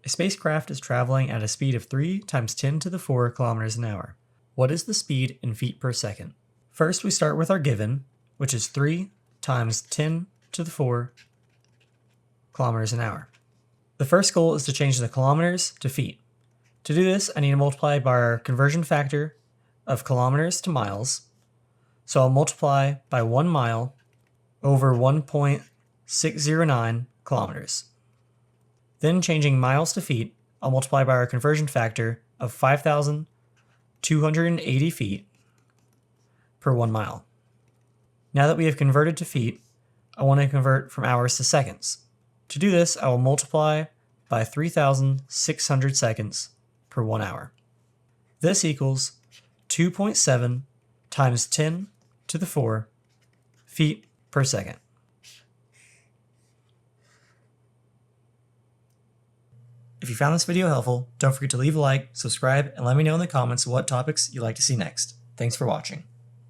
A spacecraft is traveling at a speed of 3 times 10 to the 4 kilometers an hour. What is the speed in feet per second? First, we start with our given, which is 3 times 10 to the 4 kilometers an hour. The first goal is to change the kilometers to feet. To do this, I need to multiply by our conversion factor of kilometers to miles. So I'll multiply by 1 mile over 1.609 kilometers. Then changing miles to feet, I'll multiply by our conversion factor of 5,280 feet per 1 mile. Now that we have converted to feet, I want to convert from hours to seconds. To do this, I will multiply by 3,600 seconds per 1 hour. This equals 2.7 times 10 to the 4 feet per second. If you found this video helpful, don't forget to leave a like, subscribe, and let me know in the comments what topics you'd like to see next. Thanks for watching.